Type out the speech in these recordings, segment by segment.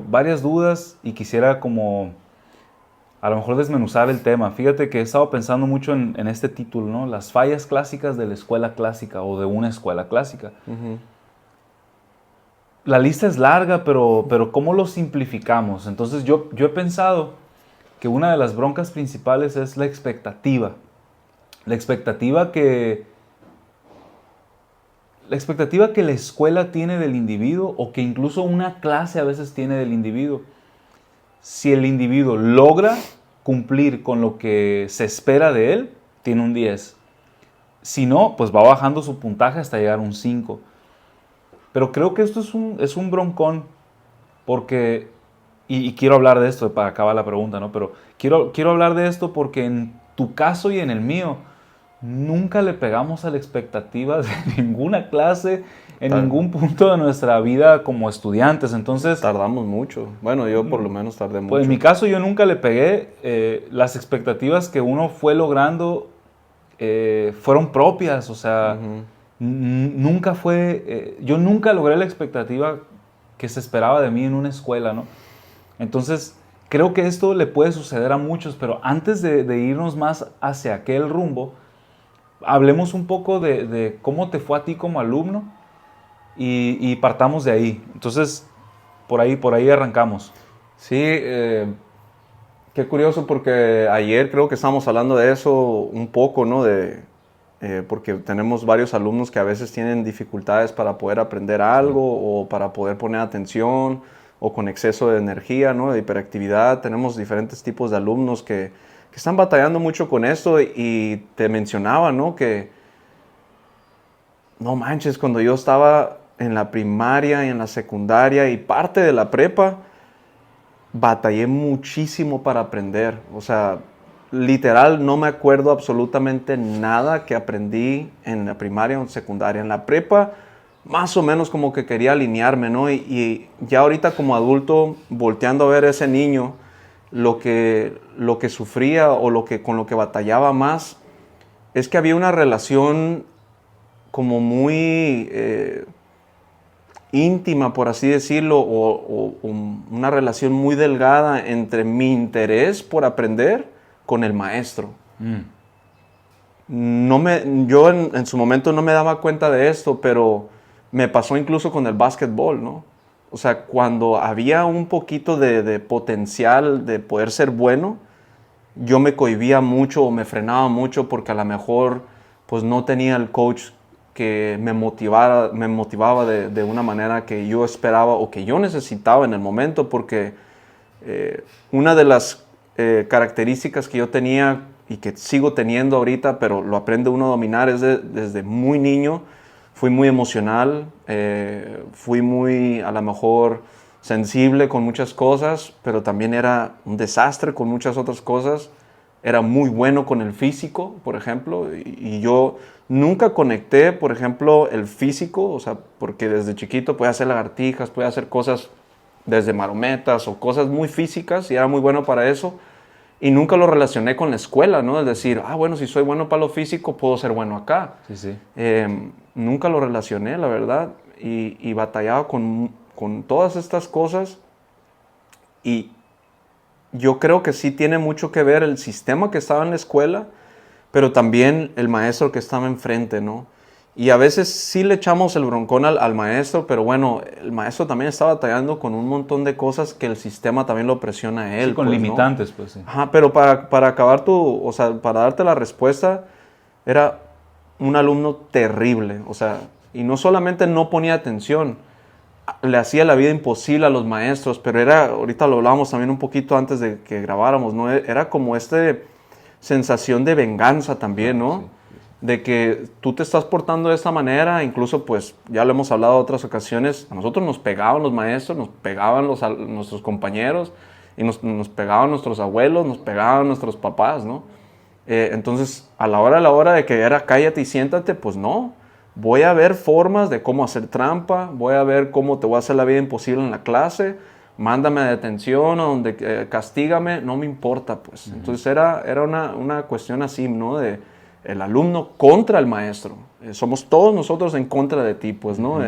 varias dudas y quisiera como a lo mejor desmenuzar el tema. Fíjate que he estado pensando mucho en este título, ¿no? Las fallas clásicas de la escuela clásica o de una escuela clásica. Ujú. La lista es larga, pero ¿cómo lo simplificamos? Entonces yo he pensado que una de las broncas principales es la expectativa. La expectativa que, la expectativa que la escuela tiene del individuo o que incluso una clase a veces tiene del individuo. Si el individuo logra cumplir con lo que se espera de él, tiene un 10. Si no, pues va bajando su puntaje hasta llegar a un 5. Pero creo que esto es un broncón porque, y quiero hablar de esto para acabar la pregunta, ¿no? Pero quiero hablar de esto porque en tu caso y en el mío, nunca le pegamos a la expectativa de ninguna clase en Tar- ningún punto de nuestra vida como estudiantes. Entonces, Tardamos mucho. Bueno, yo por lo menos tardé pues en mi mucho. caso yo nunca le pegué. Las expectativas que uno fue logrando fueron propias, o sea, Ujú. nunca fue, yo nunca logré la expectativa que se esperaba de mí en una escuela, ¿no? Entonces, creo que esto le puede suceder a muchos, pero antes de irnos más hacia aquel rumbo, hablemos un poco de cómo te fue a ti como alumno y partamos de ahí. Entonces, por ahí arrancamos. Sí, qué curioso porque ayer creo que estábamos hablando de eso un poco, ¿no? Porque tenemos varios alumnos que a veces tienen dificultades para poder aprender Sí. algo o para poder poner atención o con exceso de energía, ¿no? De hiperactividad. Tenemos diferentes tipos de alumnos que están batallando mucho con esto y te mencionaba, ¿no? Que no manches, cuando yo estaba en la primaria y en la secundaria y parte de la prepa, batallé muchísimo para aprender. O sea, literal no me acuerdo absolutamente nada que aprendí en la primaria o en secundaria. En la prepa, más o menos como que quería alinearme, ¿no? Y ya ahorita como adulto, volteando a ver a ese niño, lo que sufría o con lo que batallaba más, es que había una relación como muy íntima, por así decirlo, o una relación muy delgada entre mi interés por aprender con el maestro. Mm. Yo en su momento no me daba cuenta de esto, pero me pasó incluso con el básquetbol, ¿no? O sea, cuando había un poquito de potencial de poder ser bueno, yo me cohibía mucho o me frenaba mucho porque a lo mejor pues no tenía el coach que me motivaba de una manera que yo esperaba o que yo necesitaba en el momento, porque una de las características que yo tenía y que sigo teniendo ahorita, pero lo aprende uno a dominar, es desde muy niño, fui muy emocional, fui muy a lo mejor sensible con muchas cosas, pero también era un desastre con muchas otras cosas. Era muy bueno con el físico, por ejemplo, y yo nunca conecté, por ejemplo, el físico, o sea, porque desde chiquito podía hacer lagartijas, podía hacer cosas desde marometas o cosas muy físicas y era muy bueno para eso. Y nunca lo relacioné con la escuela, ¿no? Es decir, bueno, si soy bueno para lo físico, puedo ser bueno acá. Sí, sí. Nunca lo relacioné, la verdad, y batallaba con todas estas cosas. Y yo creo que sí tiene mucho que ver el sistema que estaba en la escuela, pero también el maestro que estaba enfrente, ¿no? Y a veces sí le echamos el broncón al maestro, pero bueno, el maestro también está batallando con un montón de cosas que el sistema también lo presiona a Sí, él, con pues, ¿no? limitantes, pues sí. Ajá, pero para acabar o sea, para darte la respuesta, era un alumno terrible, o sea, y no solamente no ponía atención, le hacía la vida imposible a los maestros, pero ahorita lo hablábamos también un poquito antes de que grabáramos, ¿no? Era como sensación de venganza también, Claro, ¿no? sí. De que tú te estás portando de esta manera, incluso pues ya lo hemos hablado en otras ocasiones, a nosotros nos pegaban los maestros, nos pegaban nuestros compañeros, y nos pegaban nuestros abuelos, nos pegaban nuestros papás, ¿no? Entonces, a la hora de que era cállate y siéntate, pues no. Voy a ver formas de cómo hacer trampa, voy a ver cómo te voy a hacer la vida imposible en la clase, mándame a detención o donde castígame, no me importa, pues. Entonces era una cuestión así, ¿no? el alumno contra el maestro. Somos todos nosotros en contra de ti, pues, ¿no?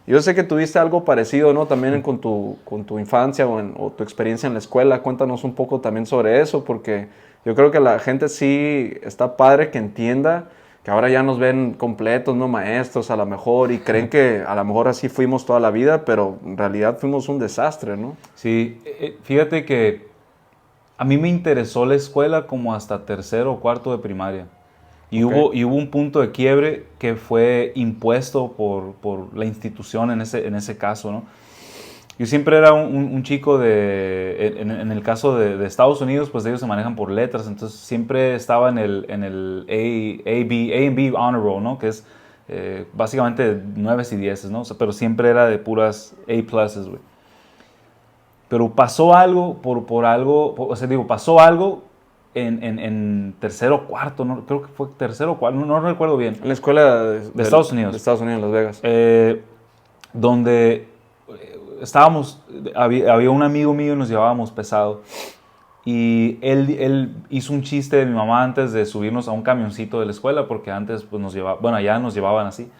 Yo sé que tuviste algo parecido, ¿no? También con tu infancia o tu experiencia en la escuela. Cuéntanos un poco también sobre eso, porque yo creo que la gente sí está padre que entienda que ahora ya nos ven completos, ¿no? Maestros a lo mejor, y creen que a lo mejor así fuimos toda la vida, pero en realidad fuimos un desastre, ¿no? Sí, fíjate que a mí me interesó la escuela como hasta tercero o cuarto de primaria. Y, Ok. hubo un punto de quiebre que fue impuesto por la institución en ese caso, ¿no? Yo siempre era un chico en el caso de Estados Unidos, pues ellos se manejan por letras, entonces siempre estaba en el A and B Honor Roll, ¿no? Que es básicamente 9 y 10, ¿no? O sea, pero siempre era de puras A pluses, güey. Pero pasó algo o sea, digo, pasó algo en tercero o cuarto, ¿no? Creo que fue tercero o cuarto, no recuerdo bien. En la escuela De Estados Unidos. De Estados Unidos, en Las Vegas. Donde había un amigo mío y nos llevábamos pesado. Y él hizo un chiste de mi mamá antes de subirnos a un camioncito de la escuela, porque antes pues, allá nos llevaban así.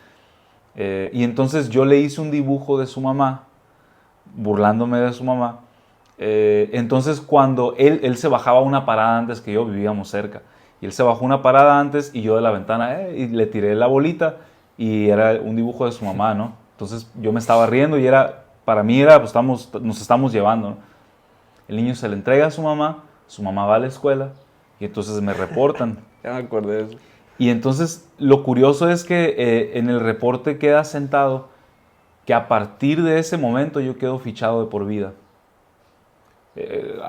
Y entonces yo le hice un dibujo de su mamá, burlándome de su mamá. Entonces cuando él se bajaba una parada antes que yo, vivíamos cerca. Y él se bajó una parada antes y yo de la ventana y le tiré la bolita y era un dibujo de su mamá, ¿no? Entonces yo me estaba riendo y para mí era, pues nos estamos llevando, ¿no? El niño se le entrega a su mamá va a la escuela y entonces me reportan. Ya me acordé de eso. Y entonces lo curioso es que en el reporte queda sentado que a partir de ese momento yo quedo fichado de por vida.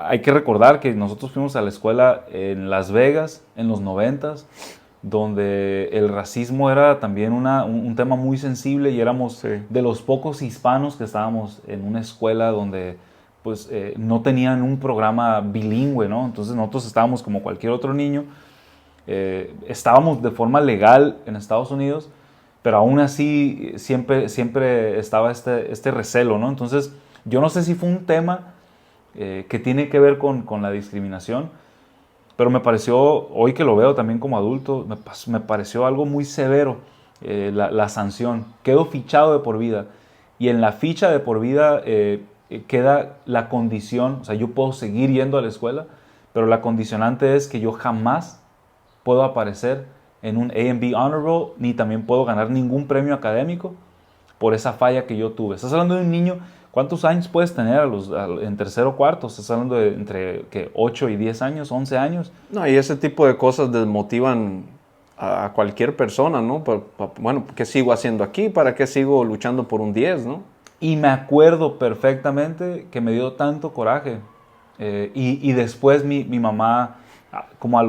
Hay que recordar que nosotros fuimos a la escuela en Las Vegas en los 90s, donde el racismo era también un tema muy sensible y éramos Sí. de los pocos hispanos que estábamos en una escuela donde pues no tenían un programa bilingüe, ¿no? Entonces nosotros estábamos como cualquier otro niño, estábamos de forma legal en Estados Unidos, pero aún así siempre estaba este recelo, ¿no? Entonces yo no sé si fue un tema que tiene que ver con la discriminación, pero me pareció, hoy que lo veo también como adulto, me pareció algo muy severo la sanción. Quedo fichado de por vida y en la ficha de por vida queda la condición, o sea, yo puedo seguir yendo a la escuela, pero la condicionante es que yo jamás puedo aparecer en un A&B Honor Roll, ni también puedo ganar ningún premio académico por esa falla que yo tuve. Estás hablando de un niño, ¿cuántos años puedes tener en tercero o cuarto? Estás hablando de entre 8 y 10 años, 11 años. No, y ese tipo de cosas desmotivan a cualquier persona, ¿no? Bueno, ¿qué sigo haciendo aquí? ¿Para qué sigo luchando por un 10, no? Y me acuerdo perfectamente que me dio tanto coraje. Y después mi mamá, como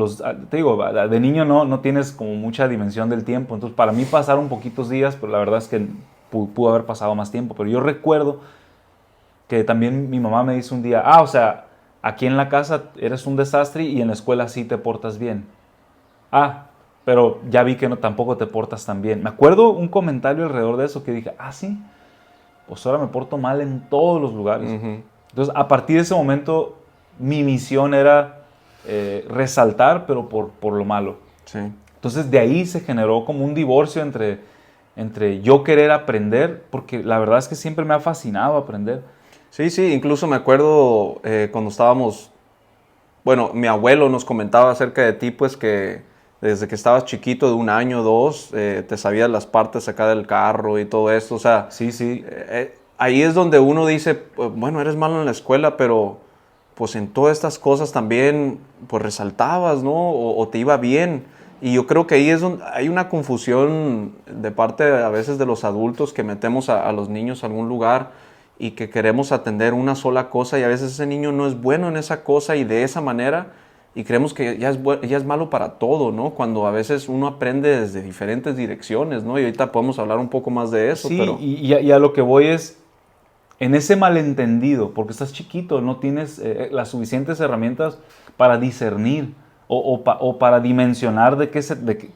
te digo, de niño no tienes como mucha dimensión del tiempo. Entonces para mí pasaron poquitos días, pero la verdad es que pudo haber pasado más tiempo. Pero yo recuerdo que también mi mamá me dice un día, o sea, aquí en la casa eres un desastre y en la escuela sí te portas bien. Pero ya vi que tampoco te portas tan bien. Me acuerdo un comentario alrededor de eso que dije, sí, pues ahora me porto mal en todos los lugares. Uh-huh. Entonces, a partir de ese momento, mi misión era resaltar, pero por lo malo. Sí. Entonces, de ahí se generó como un divorcio entre yo querer aprender, porque la verdad es que siempre me ha fascinado aprender. Sí, incluso me acuerdo cuando estábamos, bueno, mi abuelo nos comentaba acerca de ti, pues que desde que estabas chiquito, de 1 año, 2, te sabías las partes acá del carro y todo esto, o sea, Sí. Ahí es donde uno dice, bueno, eres malo en la escuela, pero pues en todas estas cosas también, pues resaltabas, ¿no? O te iba bien. Y yo creo que ahí es donde hay una confusión de parte a veces de los adultos que metemos a los niños a algún lugar y que queremos atender una sola cosa y a veces ese niño no es bueno en esa cosa y de esa manera y creemos que ya es malo para todo, ¿no? Cuando a veces uno aprende desde diferentes direcciones, ¿no? Y ahorita podemos hablar un poco más de eso. Sí, pero... y a lo que voy es, en ese malentendido, porque estás chiquito, no tienes las suficientes herramientas para discernir o para dimensionar de qué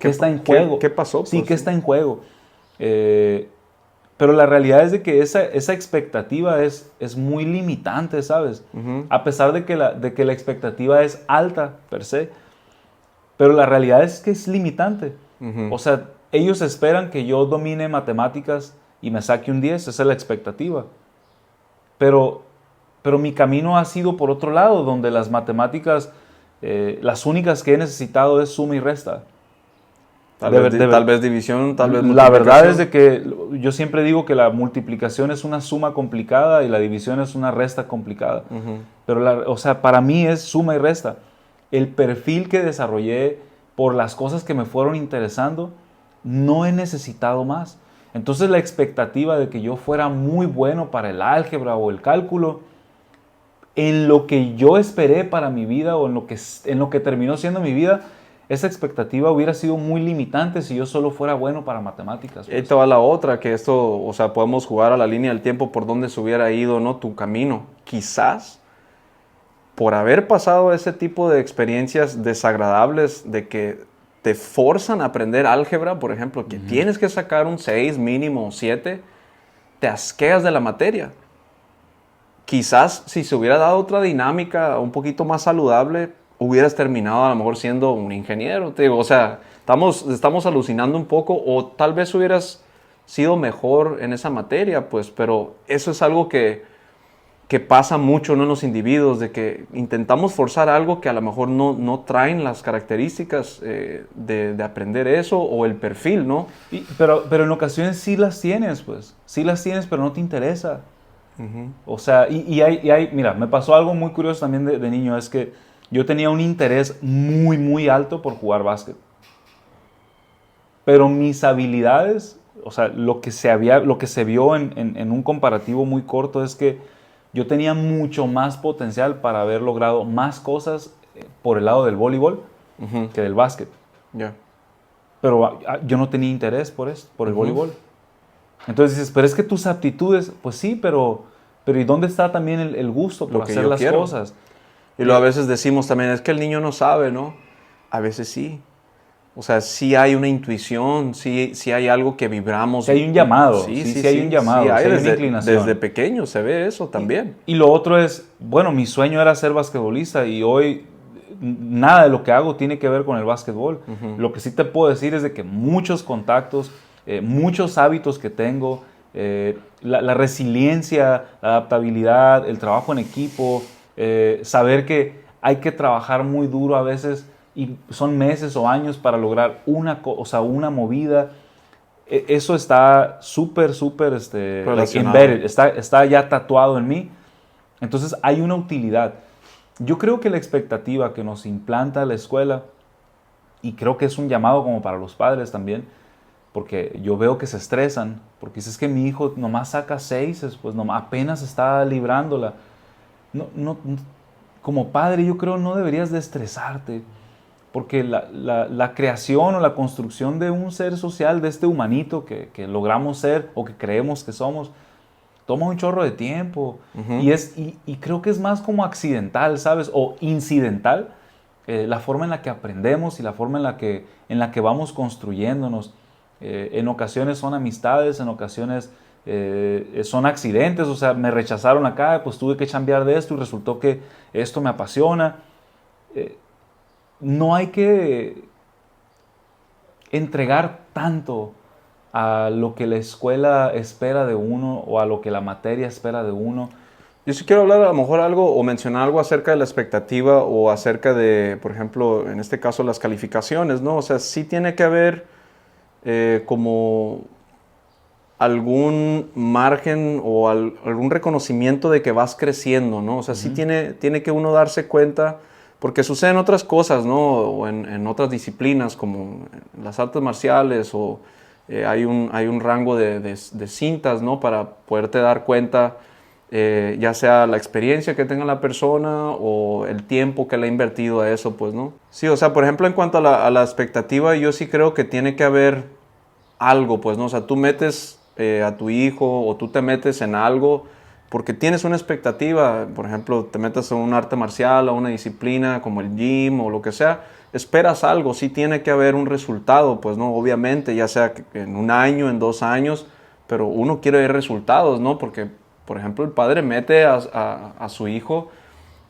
está en juego. ¿Qué pasó? Sí, Pues, qué está en juego. Pero la realidad es de que esa expectativa es muy limitante, ¿sabes? Uh-huh. A pesar de que la expectativa es alta, per se. Pero la realidad es que es limitante. Ujú. O sea, ellos esperan que yo domine matemáticas y me saque un 10, esa es la expectativa. Pero, pero mi camino ha sido por otro lado, donde las matemáticas, las únicas que he necesitado es suma y resta. Tal vez división, tal vez La verdad es multiplicación. de que yo siempre digo que la multiplicación es una suma complicada y la división es una resta complicada. Ujú. Pero, o sea, para mí es suma y resta. El perfil que desarrollé por las cosas que me fueron interesando, no he necesitado más. Entonces la expectativa de que yo fuera muy bueno para el álgebra o el cálculo, en lo que yo esperé para mi vida o en lo que terminó siendo mi vida, esa expectativa hubiera sido muy limitante si yo solo fuera bueno para matemáticas. Y ahí Pues. te va la otra, que esto, o sea, podemos jugar a la línea del tiempo por donde se hubiera ido, ¿no? Tu camino. Quizás por haber pasado ese tipo de experiencias desagradables de que te forzan a aprender álgebra, por ejemplo, que tienes que sacar un 6 mínimo o 7, te asqueas de la materia. Quizás si se hubiera dado otra dinámica un poquito más saludable, hubieras terminado a lo mejor siendo un ingeniero. Te digo, o sea, estamos alucinando un poco, o tal vez hubieras sido mejor en esa materia, pues, pero eso es algo que pasa mucho, ¿no?, en los individuos, de que intentamos forzar algo que a lo mejor no traen las características de aprender eso, o el perfil, ¿no? Pero en ocasiones sí las tienes, pues. Sí las tienes, pero no te interesa. O sea, mira, me pasó algo muy curioso también de niño, es que yo tenía un interés muy, muy alto por jugar básquet. Pero mis habilidades, o sea, lo que se vio en un comparativo muy corto es que yo tenía mucho más potencial para haber logrado más cosas por el lado del voleibol Ujú. que del básquet. Ya. Pero yo no tenía interés por el voleibol. Entonces dices, pero es que tus aptitudes, pues sí, pero ¿y dónde está también el gusto por Lo que hacer yo las quiero. cosas? Y luego a veces decimos también, es que el niño no sabe, ¿no? A veces sí. O sea, sí hay una intuición, sí hay algo que vibramos. Si hay un llamado, Sí, sí hay un llamado, sí hay una inclinación. Desde pequeño se ve eso también. Y lo otro es, bueno, mi sueño era ser basquetbolista y hoy nada de lo que hago tiene que ver con el básquetbol. Lo que sí te puedo decir es de que muchos contactos, muchos hábitos que tengo, la resiliencia, la adaptabilidad, el trabajo en equipo, saber que hay que trabajar muy duro a veces y son meses o años para lograr una movida. Eso está súper, Relacionado. embedded, está ya tatuado en mí. Entonces hay una utilidad. Yo creo que la expectativa que nos implanta la escuela, y creo que es un llamado como para los padres también, porque yo veo que se estresan, porque dices que mi hijo nomás saca 6, pues nomás apenas está librándola. Como padre yo creo no deberías de estresarte, porque la creación o la construcción de un ser social, de este humanito que logramos ser o que creemos que somos, toma un chorro de tiempo. Y creo que es más como accidental, ¿sabes? O incidental, la forma en la que aprendemos y la forma en la que vamos construyéndonos. En ocasiones son amistades, en ocasiones son accidentes, o sea, me rechazaron acá, pues tuve que chambear de esto y resultó que esto me apasiona. No hay que entregar tanto a lo que la escuela espera de uno o a lo que la materia espera de uno. Yo sí quiero hablar a lo mejor algo o mencionar algo acerca de la expectativa o acerca de, por ejemplo, en este caso las calificaciones, ¿no? O sea, sí tiene que haber como algún margen o algún reconocimiento de que vas creciendo, ¿no? O sea, sí tiene que uno darse cuenta, porque suceden otras cosas, ¿no? O en otras disciplinas como en las artes marciales o hay un rango de cintas, ¿no? Para poderte dar cuenta, ya sea la experiencia que tenga la persona o el tiempo que le ha invertido a eso, pues, ¿no? Sí, o sea, por ejemplo, en cuanto a la expectativa, yo sí creo que tiene que haber algo, pues, ¿no? O sea, tú metes a tu hijo o tú te metes en algo porque tienes una expectativa, por ejemplo, te metes en un arte marcial o una disciplina como el gym o lo que sea, esperas algo, sí tiene que haber un resultado, pues, ¿no? Obviamente, ya sea en un año, en 2 años, pero uno quiere ver resultados, ¿no? Porque, por ejemplo, el padre mete a su hijo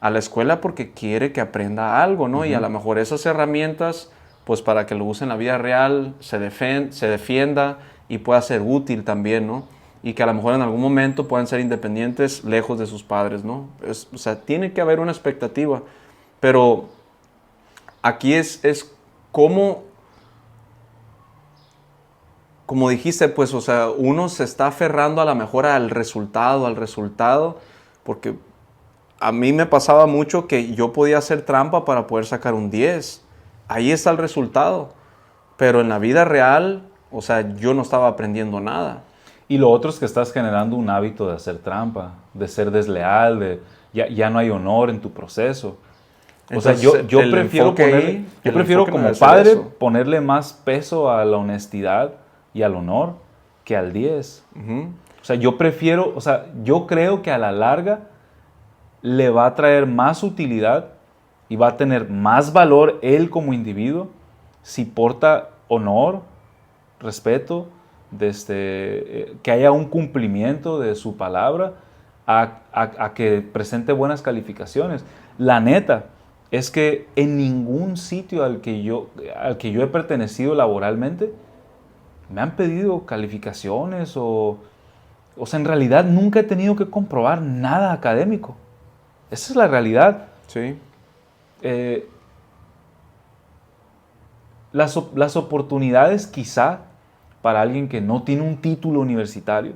a la escuela porque quiere que aprenda algo, ¿no? Y a lo mejor esas herramientas pues para que lo use en la vida real, se defienda y pueda ser útil también, ¿no? Y que a lo mejor en algún momento puedan ser independientes lejos de sus padres, ¿no? O sea, tiene que haber una expectativa, pero aquí es como dijiste, pues, o sea, uno se está aferrando a la mejor al resultado, porque a mí me pasaba mucho que yo podía hacer trampa para poder sacar un 10. Ahí está el resultado. Pero en la vida real, o sea, yo no estaba aprendiendo nada. Y lo otro es que estás generando un hábito de hacer trampa, de ser desleal, ya no hay honor en tu proceso. O sea, Entonces, yo prefiero como padre ponerle más peso a la honestidad y al honor que al 10. O sea, yo creo que a la larga le va a traer más utilidad y va a tener más valor él como individuo si porta honor, respeto, que haya un cumplimiento de su palabra, a que presente buenas calificaciones. La neta es que en ningún sitio al que yo he pertenecido laboralmente me han pedido calificaciones o sea, en realidad nunca he tenido que comprobar nada académico. Esa es la realidad. Sí. Las oportunidades quizá para alguien que no tiene un título universitario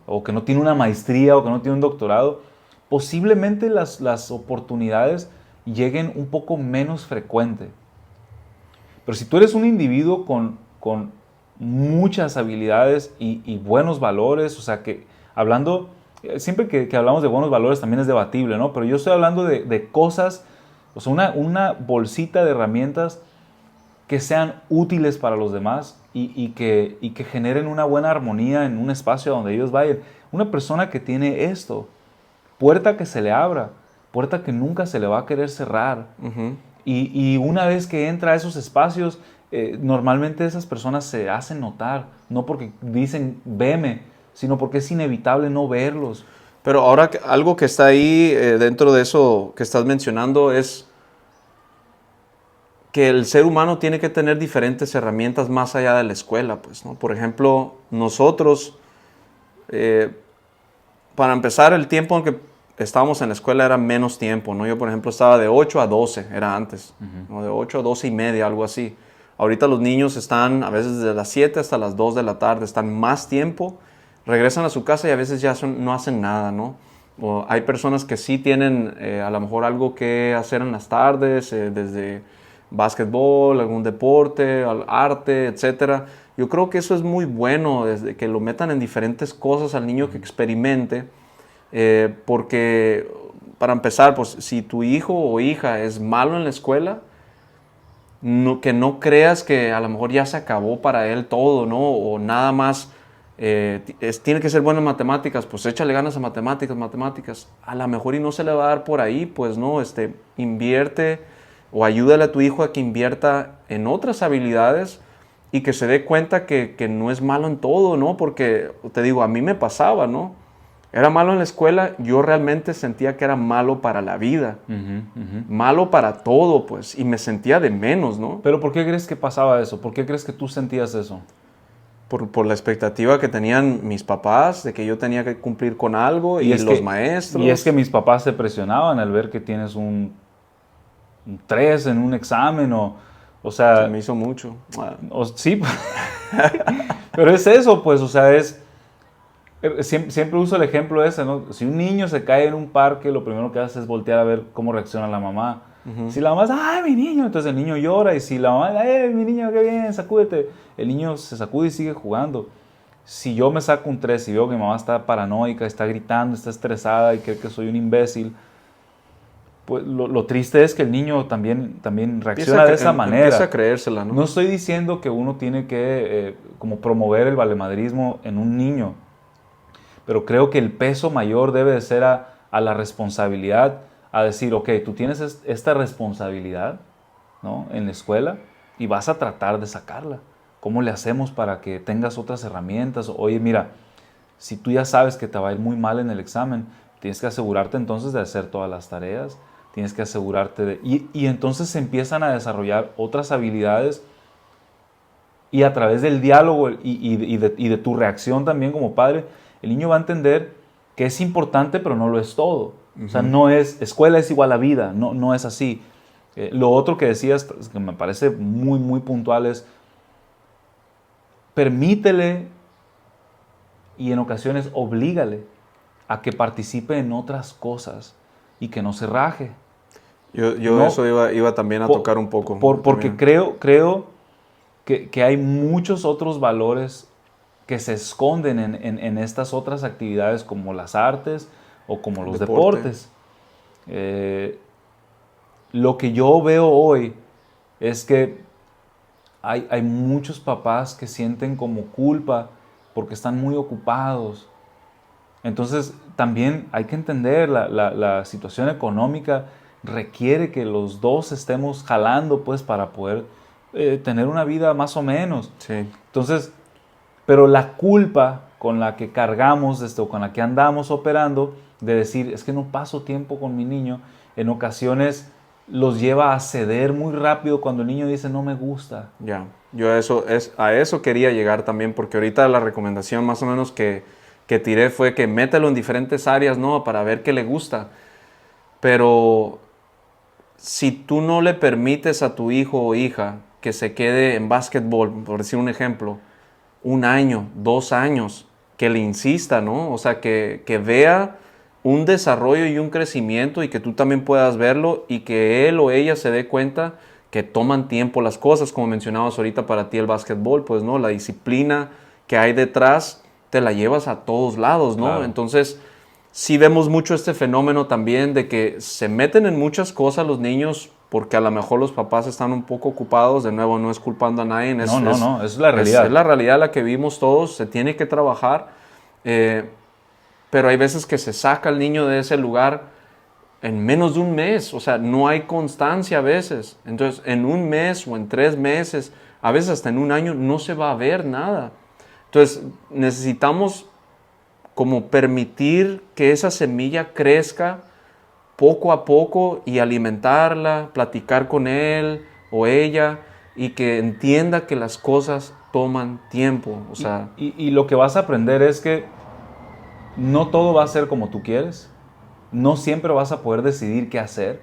o que no tiene una maestría o que no tiene un doctorado, posiblemente las oportunidades lleguen un poco menos frecuente. Pero si tú eres un individuo con muchas habilidades y buenos valores, o sea que hablando, siempre que hablamos de buenos valores también es debatible, ¿no? Pero yo estoy hablando de cosas, o sea, una bolsita de herramientas que sean útiles para los demás y que generen una buena armonía en un espacio donde ellos vayan. Una persona que tiene esto, puerta que se le abra, puerta que nunca se le va a querer cerrar. Y una vez que entra a esos espacios, normalmente esas personas se hacen notar, no porque dicen veme, sino porque es inevitable no verlos. Pero ahora algo que está ahí dentro de eso que estás mencionando es que el ser humano tiene que tener diferentes herramientas más allá de la escuela, pues, ¿no? Por ejemplo, nosotros, para empezar, el tiempo en que estábamos en la escuela era menos tiempo, ¿no? Yo, por ejemplo, estaba de 8 a 12, era antes, ¿no? De 8 a 12 y media, algo así. Ahorita los niños están a veces desde las 7 hasta las 2 de la tarde, están más tiempo, regresan a su casa y a veces ya no hacen nada, ¿no? O hay personas que sí tienen a lo mejor algo que hacer en las tardes, desde básquetbol, algún deporte, arte, etcétera. Yo creo que eso es muy bueno, desde que lo metan en diferentes cosas al niño que experimente, porque para empezar, pues si tu hijo o hija es malo en la escuela, que no creas que a lo mejor ya se acabó para él todo, ¿no? O nada más tiene que ser bueno en matemáticas, pues échale ganas a matemáticas. A lo mejor y no se le va a dar por ahí, pues no, invierte o ayúdale a tu hijo a que invierta en otras habilidades y que se dé cuenta que no es malo en todo, ¿no? Porque, te digo, a mí me pasaba, ¿no? Era malo en la escuela, yo realmente sentía que era malo para la vida, malo para todo, pues, y me sentía de menos, ¿no? ¿Pero por qué crees que pasaba eso? ¿Por qué crees que tú sentías eso? Por la expectativa que tenían mis papás de que yo tenía que cumplir con algo y los maestros. Y es que mis papás se presionaban al ver que tienes un 3 en un examen o sea... Se me hizo mucho. Sí, pero es eso, pues, o sea, siempre uso el ejemplo ese, ¿no? Si un niño se cae en un parque, lo primero que hace es voltear a ver cómo reacciona la mamá. Si la mamá dice, ¡ay, mi niño! Entonces el niño llora, y si la mamá dice, ¡ay, mi niño, qué bien, sacúdete! El niño se sacude y sigue jugando. Si yo me saco un 3 y veo que mi mamá está paranoica, está gritando, está estresada y cree que soy un imbécil, pues lo triste es que el niño también reacciona de esa manera. Empieza a creérsela, ¿no? No estoy diciendo que uno tiene que como promover el valemadrismo en un niño, pero creo que el peso mayor debe de ser a la responsabilidad, a decir, ok, tú tienes esta responsabilidad, ¿no? En la escuela y vas a tratar de sacarla. ¿Cómo le hacemos para que tengas otras herramientas? Oye, mira, si tú ya sabes que te va a ir muy mal en el examen, tienes que asegurarte entonces de hacer todas las tareas. tienes que asegurarte de... Y entonces se empiezan a desarrollar otras habilidades y a través del diálogo y de tu reacción también como padre, el niño va a entender que es importante, pero no lo es todo. O sea, no es, escuela es igual a vida, no es así. Lo otro que decías, que me parece muy, muy puntual, es permítele y en ocasiones oblígale a que participe en otras cosas y que no se raje. Yo No, eso iba también a tocar un poco. Porque creo que hay muchos otros valores que se esconden en estas otras actividades como las artes o como los deportes. Lo que yo veo hoy es que hay muchos papás que sienten como culpa porque están muy ocupados. Entonces también hay que entender la situación económica requiere que los dos estemos jalando pues para poder tener una vida más o menos. Sí. Entonces, pero la culpa con la que cargamos, con la que andamos operando, de decir, es que no paso tiempo con mi niño, en ocasiones los lleva a ceder muy rápido cuando el niño dice, no me gusta. Ya, yo a eso quería llegar también, porque ahorita la recomendación más o menos que tiré fue que mételo en diferentes áreas, ¿no? Para ver qué le gusta. Pero si tú no le permites a tu hijo o hija que se quede en básquetbol, por decir un ejemplo, 1 año, 2 años, que le insista, ¿no? O sea, que vea un desarrollo y un crecimiento y que tú también puedas verlo y que él o ella se dé cuenta que toman tiempo las cosas, como mencionabas ahorita para ti el básquetbol, pues, ¿no? La disciplina que hay detrás te la llevas a todos lados, ¿no? Claro. Entonces, sí vemos mucho este fenómeno también de que se meten en muchas cosas los niños porque a lo mejor los papás están un poco ocupados. De nuevo, no es culpando a nadie. No, es la realidad. Es la realidad la que vivimos todos. Se tiene que trabajar. Pero hay veces que se saca al niño de ese lugar en menos de un mes. O sea, no hay constancia a veces. Entonces, en un mes o en 3 meses, a veces hasta en 1 año, no se va a ver nada. Entonces, necesitamos como permitir que esa semilla crezca poco a poco y alimentarla, platicar con él o ella y que entienda que las cosas toman tiempo. O sea, y lo que vas a aprender es que no todo va a ser como tú quieres, no siempre vas a poder decidir qué hacer,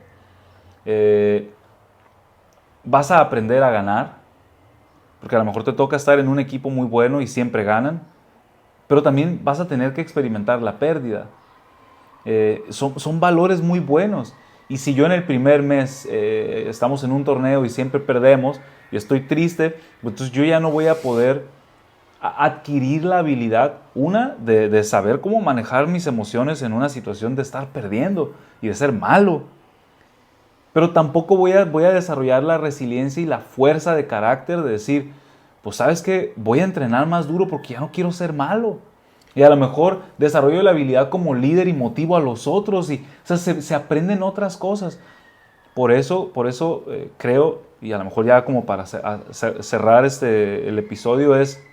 vas a aprender a ganar, porque a lo mejor te toca estar en un equipo muy bueno y siempre ganan, pero también vas a tener que experimentar la pérdida. Son valores muy buenos. Y si yo en el primer mes estamos en un torneo y siempre perdemos y estoy triste, pues entonces yo ya no voy a poder adquirir la habilidad, de saber cómo manejar mis emociones en una situación de estar perdiendo y de ser malo. Pero tampoco voy a desarrollar la resiliencia y la fuerza de carácter de decir, pues sabes que voy a entrenar más duro porque ya no quiero ser malo. Y a lo mejor desarrollo la habilidad como líder y motivo a los otros. Y, o sea, se aprenden otras cosas. Por eso creo, y a lo mejor ya como para cerrar el episodio, es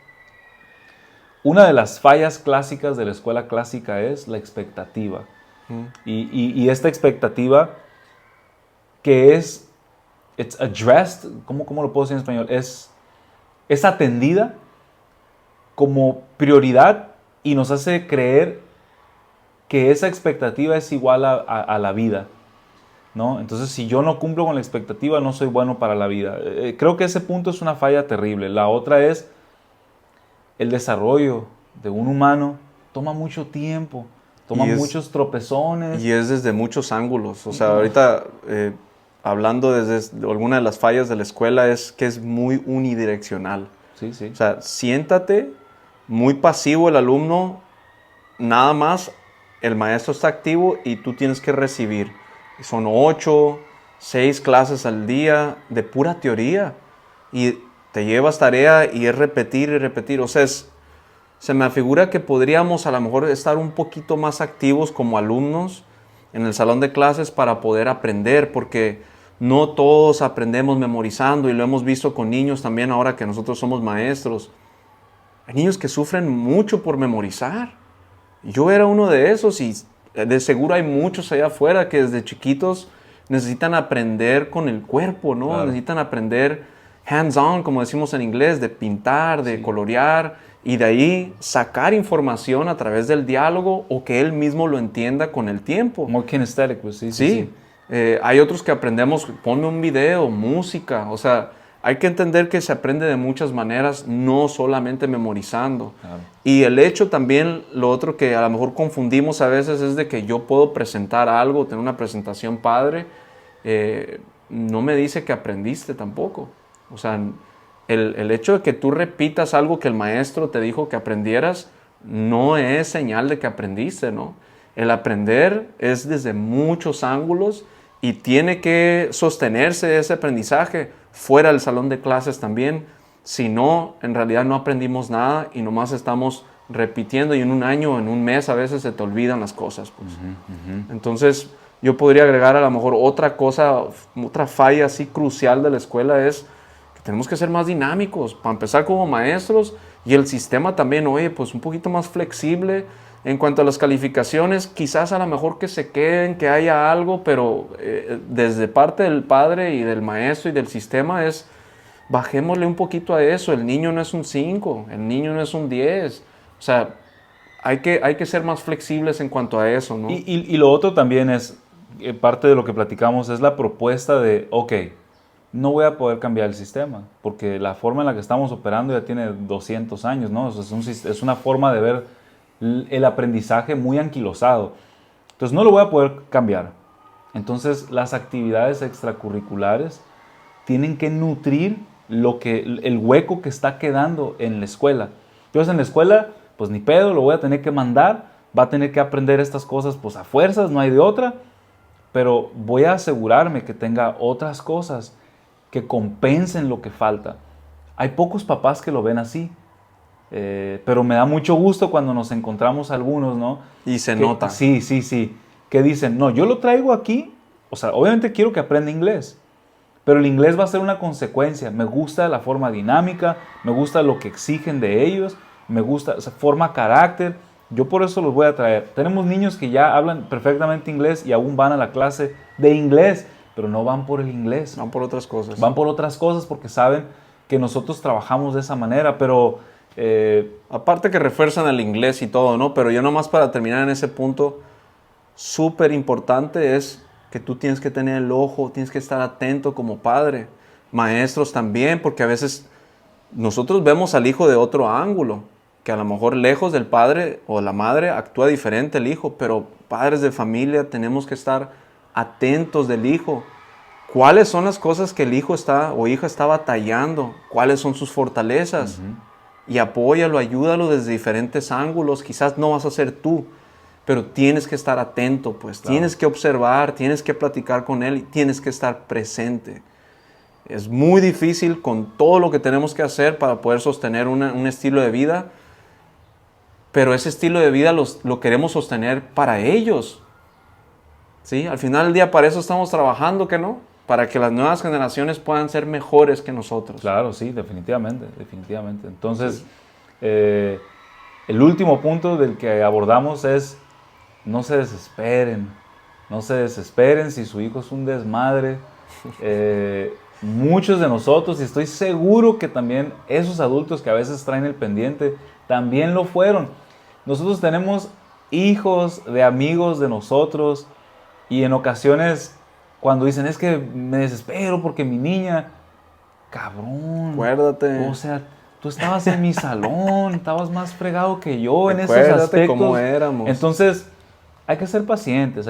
una de las fallas clásicas de la escuela clásica es la expectativa. Y esta expectativa que es, it's addressed, ¿cómo lo puedo decir en español? Es atendida como prioridad y nos hace creer que esa expectativa es igual a la vida, ¿no? Entonces, si yo no cumplo con la expectativa, no soy bueno para la vida. Creo que ese punto es una falla terrible. La otra es el desarrollo de un humano toma mucho tiempo, toma muchos tropezones. Y es desde muchos ángulos. O sea, ahorita hablando desde alguna de las fallas de la escuela es que es muy unidireccional. Sí, sí. O sea, siéntate, muy pasivo el alumno, nada más el maestro está activo y tú tienes que recibir. Son 8, 6 clases al día de pura teoría y te llevas tarea y es repetir y repetir. O sea, se me afigura que podríamos a lo mejor estar un poquito más activos como alumnos en el salón de clases para poder aprender, porque no todos aprendemos memorizando y lo hemos visto con niños también ahora que nosotros somos maestros. Hay niños que sufren mucho por memorizar. Yo era uno de esos y de seguro hay muchos allá afuera que desde chiquitos necesitan aprender con el cuerpo, ¿no? Claro. Necesitan aprender hands-on, como decimos en inglés, de pintar, de colorear, y de ahí sacar información a través del diálogo o que él mismo lo entienda con el tiempo. More kinesthetic, pues sí. Sí, hay otros que aprendemos, ponme un video, música, o sea, hay que entender que se aprende de muchas maneras, no solamente memorizando. Claro. Y el hecho también, lo otro que a lo mejor confundimos a veces es de que yo puedo presentar algo, tener una presentación padre, no me dice que aprendiste tampoco. O sea, el hecho de que tú repitas algo que el maestro te dijo que aprendieras, no es señal de que aprendiste, ¿no? El aprender es desde muchos ángulos y tiene que sostenerse ese aprendizaje fuera del salón de clases también. Si no, en realidad no aprendimos nada y nomás estamos repitiendo y en un año, en un mes a veces se te olvidan las cosas. Pues. Entonces yo podría agregar a lo mejor otra cosa, otra falla así crucial de la escuela es que tenemos que ser más dinámicos, para empezar como maestros y el sistema también, oye, pues un poquito más flexible. En cuanto a las calificaciones, quizás a lo mejor que se queden, que haya algo, pero desde parte del padre y del maestro y del sistema es, bajémosle un poquito a eso. El niño no es un 5, el niño no es un 10. O sea, hay que ser más flexibles en cuanto a eso, ¿no? Y lo otro también es, parte de lo que platicamos, es la propuesta de, ok, no voy a poder cambiar el sistema, porque la forma en la que estamos operando ya tiene 200 años, ¿no? O sea, es una forma de ver el aprendizaje muy anquilosado. Entonces no lo voy a poder cambiar. Entonces las actividades extracurriculares tienen que nutrir el hueco que está quedando en la escuela. Entonces en la escuela, pues ni pedo, lo voy a tener que mandar, va a tener que aprender estas cosas pues a fuerzas, no hay de otra, pero voy a asegurarme que tenga otras cosas que compensen lo que falta. Hay pocos papás que lo ven así. Pero me da mucho gusto cuando nos encontramos algunos, ¿no? Y se nota. Sí, que dicen, no, yo lo traigo aquí, o sea, obviamente quiero que aprenda inglés, pero el inglés va a ser una consecuencia. Me gusta la forma dinámica, me gusta lo que exigen de ellos, me gusta, o sea, forma carácter, yo por eso los voy a traer. Tenemos niños que ya hablan perfectamente inglés y aún van a la clase de inglés, pero no van por el inglés. Van por otras cosas. Van por otras cosas porque saben que nosotros trabajamos de esa manera, pero... aparte que refuerzan el inglés y todo, ¿no? Pero yo nomás para terminar en ese punto, súper importante es que tú tienes que tener el ojo, tienes que estar atento como padre. Maestros también, porque a veces nosotros vemos al hijo de otro ángulo, que a lo mejor lejos del padre o la madre actúa diferente el hijo, pero padres de familia tenemos que estar atentos del hijo. ¿Cuáles son las cosas que el hijo está o hija está batallando? ¿Cuáles son sus fortalezas? Y apóyalo, ayúdalo desde diferentes ángulos. Quizás no vas a ser tú, pero tienes que estar atento, pues. Claro. Tienes que observar, tienes que platicar con él y tienes que estar presente. Es muy difícil con todo lo que tenemos que hacer para poder sostener un estilo de vida, pero ese estilo de vida lo queremos sostener para ellos. ¿Sí? Al final del día para eso estamos trabajando, ¿qué no? Para que las nuevas generaciones puedan ser mejores que nosotros. Claro, sí, definitivamente. Entonces, el último punto del que abordamos es, no se desesperen si su hijo es un desmadre. Muchos de nosotros, y estoy seguro que también esos adultos que a veces traen el pendiente, también lo fueron. Nosotros tenemos hijos de amigos de nosotros y en ocasiones... Cuando dicen, es que me desespero porque mi niña, cabrón. Acuérdate. O sea, tú estabas en mi salón, estabas más fregado que yo en esos aspectos. Cómo éramos. Entonces, hay que ser pacientes,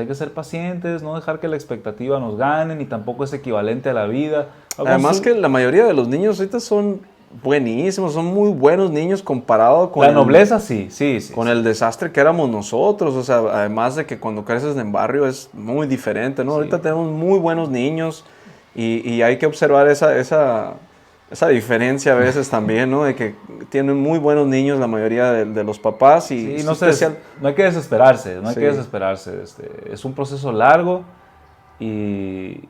no dejar que la expectativa nos gane, ni tampoco es equivalente a la vida. Además que la mayoría de los niños ahorita son buenísimos, son muy buenos niños comparado con... La nobleza sí. Con el desastre que éramos nosotros, o sea, además de que cuando creces en barrio es muy diferente, ¿no? Sí. Ahorita tenemos muy buenos niños y hay que observar esa diferencia a veces también, ¿no? De que tienen muy buenos niños la mayoría de los papás y... Sí, no hay que desesperarse, es un proceso largo y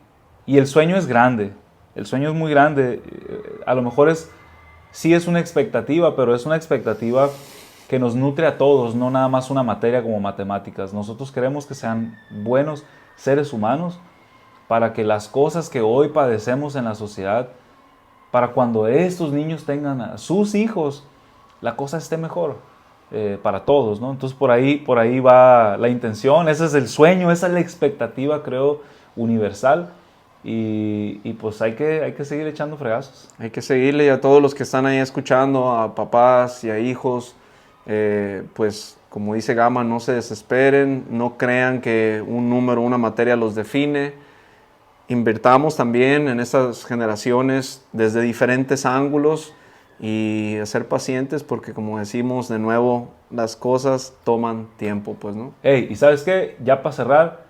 el sueño es grande, el sueño es muy grande, a lo mejor sí es una expectativa, pero es una expectativa que nos nutre a todos, no nada más una materia como matemáticas. Nosotros queremos que sean buenos seres humanos para que las cosas que hoy padecemos en la sociedad, para cuando estos niños tengan a sus hijos, la cosa esté mejor para todos, ¿no? Entonces por ahí va la intención, ese es el sueño, esa es la expectativa, creo, universal. Y pues hay que seguir echando fregazos. Hay que seguirle, y a todos los que están ahí escuchando, a papás y a hijos, pues como dice Gama, no se desesperen, no crean que un número, una materia los define. Invertamos también en estas generaciones desde diferentes ángulos y a ser pacientes, porque como decimos de nuevo, las cosas toman tiempo, pues, ¿no? Hey, y ¿sabes qué? Ya para cerrar,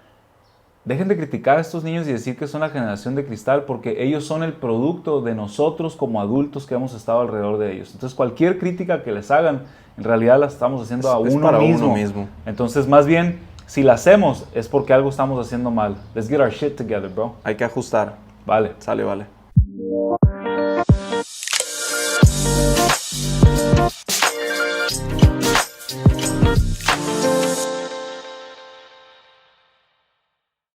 dejen de criticar a estos niños y decir que son la generación de cristal, porque ellos son el producto de nosotros como adultos que hemos estado alrededor de ellos. Entonces cualquier crítica que les hagan, en realidad la estamos haciendo a uno mismo. Entonces más bien, si la hacemos es porque algo estamos haciendo mal. Let's get our shit together, bro. Hay que ajustar. Vale. Sale, vale.